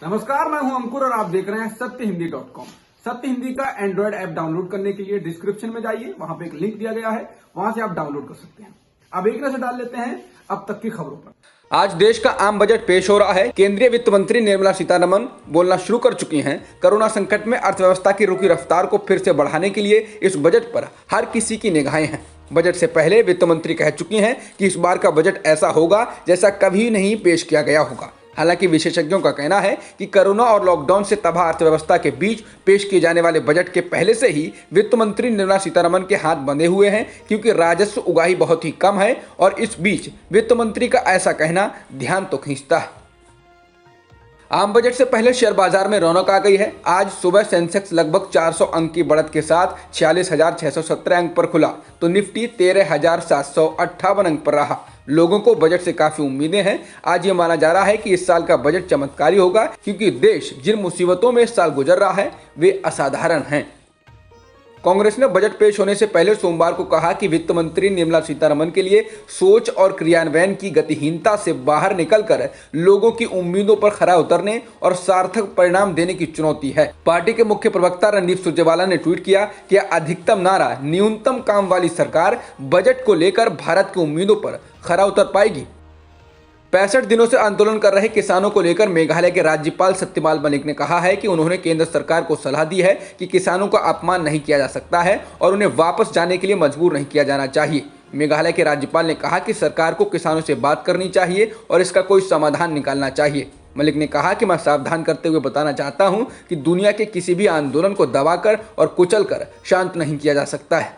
नमस्कार, मैं हूं अंकुर और आप देख रहे हैं सत्यहिंदी.com। सत्य हिंदी का एंड्रॉइड ऐप डाउनलोड करने के लिए डिस्क्रिप्शन में जाइए, वहां पे एक लिंक दिया गया है, वहां से आप डाउनलोड कर सकते हैं। अब एक नजर डाल लेते हैं अब तक की खबरों पर। आज देश का आम बजट पेश हो रहा है। केंद्रीय वित्त मंत्री निर्मला सीतारमण बोलना शुरू कर चुकी हैं। कोरोना संकट में अर्थव्यवस्था की रुकी रफ्तार को फिर से बढ़ाने के लिए इस बजट पर हर किसी की निगाहें हैं। बजट से पहले वित्त मंत्री कह चुकी हैं कि इस बार का बजट ऐसा होगा जैसा कभी नहीं पेश किया गया होगा। हालांकि विशेषज्ञों का कहना है कि कोरोना और लॉकडाउन से तबाह अर्थव्यवस्था के बीच पेश किए जाने वाले बजट के पहले से ही वित्त मंत्री निर्मला सीतारमण के हाथ बंधे हुए हैं, क्योंकि राजस्व उगाही बहुत ही कम है और इस बीच वित्त मंत्री का ऐसा कहना ध्यान तो खींचता है। आम बजट से पहले शेयर बाजार में रौनक आ गई है। आज सुबह सेंसेक्स लगभग 400 अंक की बढ़त के साथ 46,617 अंक पर खुला, तो निफ्टी 13,758 अंक पर रहा। लोगों को बजट से काफी उम्मीदें हैं। आज ये माना जा रहा है कि इस साल का बजट चमत्कारी होगा, क्योंकि देश जिन मुसीबतों में इस साल गुजर रहा है वे असाधारण हैं। कांग्रेस ने बजट पेश होने से पहले सोमवार को कहा कि वित्त मंत्री निर्मला सीतारमण के लिए सोच और क्रियान्वयन की गतिहीनता से बाहर निकलकर लोगों की उम्मीदों पर खरा उतरने और सार्थक परिणाम देने की चुनौती है। पार्टी के मुख्य प्रवक्ता रणदीप सुरजेवाला ने ट्वीट किया कि अधिकतम नारा न्यूनतम काम वाली सरकार बजट को लेकर भारत की उम्मीदों पर खरा उतर पाएगी। 65 दिनों से आंदोलन कर रहे किसानों को लेकर मेघालय के राज्यपाल सत्यपाल मलिक ने कहा है कि उन्होंने केंद्र सरकार को सलाह दी है कि किसानों का अपमान नहीं किया जा सकता है और उन्हें वापस जाने के लिए मजबूर नहीं किया जाना चाहिए। मेघालय के राज्यपाल ने कहा कि सरकार को किसानों से बात करनी चाहिए और इसका कोई समाधान निकालना चाहिए। मलिक ने कहा कि मैं सावधान करते हुए बताना चाहता हूं कि दुनिया के किसी भी आंदोलन को दबाकर और कुचलकर शांत नहीं किया जा सकता है।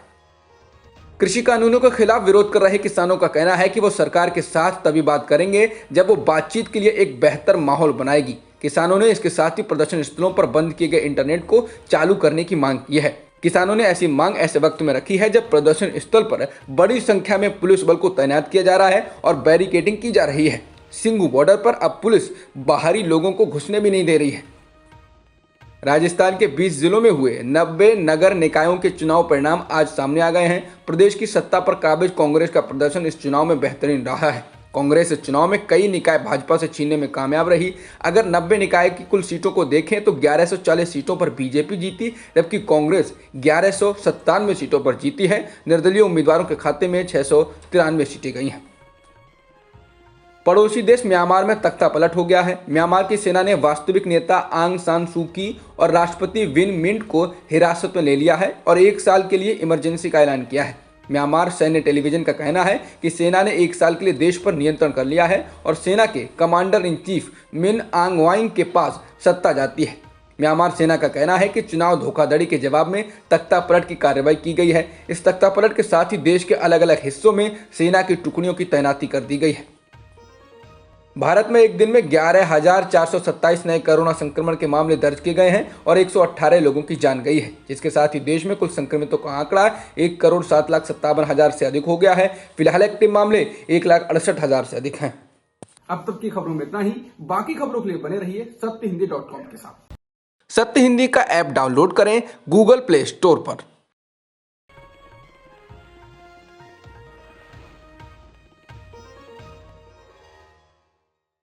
कृषि कानूनों के खिलाफ विरोध कर रहे किसानों का कहना है कि वो सरकार के साथ तभी बात करेंगे जब वो बातचीत के लिए एक बेहतर माहौल बनाएगी। किसानों ने इसके साथ ही प्रदर्शन स्थलों पर बंद किए गए इंटरनेट को चालू करने की मांग की है। किसानों ने ऐसी मांग ऐसे वक्त में रखी है जब प्रदर्शन स्थल पर बड़ी संख्या में पुलिस बल को तैनात किया जा रहा है और बैरिकेडिंग की जा रही है। सिंगू बॉर्डर पर अब पुलिस बाहरी लोगों को घुसने भी नहीं दे रही है। राजस्थान के 20 जिलों में हुए 90 नगर निकायों के चुनाव परिणाम आज सामने आ गए हैं। प्रदेश की सत्ता पर काबिज कांग्रेस का प्रदर्शन इस चुनाव में बेहतरीन रहा है। कांग्रेस इस चुनाव में कई निकाय भाजपा से छीनने में कामयाब रही। अगर 90 निकाय की कुल सीटों को देखें तो 1140 सीटों पर बीजेपी जीती, जबकि कांग्रेस 1197 सीटों पर जीती है। निर्दलीय उम्मीदवारों के खाते में 693 सीटें गई हैं। पड़ोसी देश म्यांमार में तख्ता पलट हो गया है। म्यांमार की सेना ने वास्तविक नेता आंग सान सू की और राष्ट्रपति विन मिंट को हिरासत में ले लिया है और 1 साल के लिए इमरजेंसी का ऐलान किया है। म्यांमार सैन्य टेलीविजन का कहना है कि सेना ने 1 साल के लिए देश पर नियंत्रण कर लिया है और सेना के कमांडर इन चीफ मिन आंग वाइंग के पास सत्ता जाती है। म्यांमार सेना का कहना है कि चुनाव धोखाधड़ी के जवाब में तख्ता पलट की कार्रवाई की गई है। इस तख्ता पलट के साथ ही देश के अलग अलग हिस्सों में सेना की टुकड़ियों की तैनाती कर दी गई है। भारत में एक दिन में 11,427 नए कोरोना संक्रमण के मामले दर्ज किए गए हैं और 118 लोगों की जान गई है, जिसके साथ ही देश में कुल संक्रमितों का आंकड़ा 1,07,57,000 से अधिक हो गया है। फिलहाल एक्टिव मामले 1,68,000 से अधिक हैं। अब तक की खबरों में इतना ही। बाकी खबरों के लिए बने रहिए सत्यहिंदी.com के साथ। सत्य हिंदी का ऐप डाउनलोड करें गूगल प्ले स्टोर पर।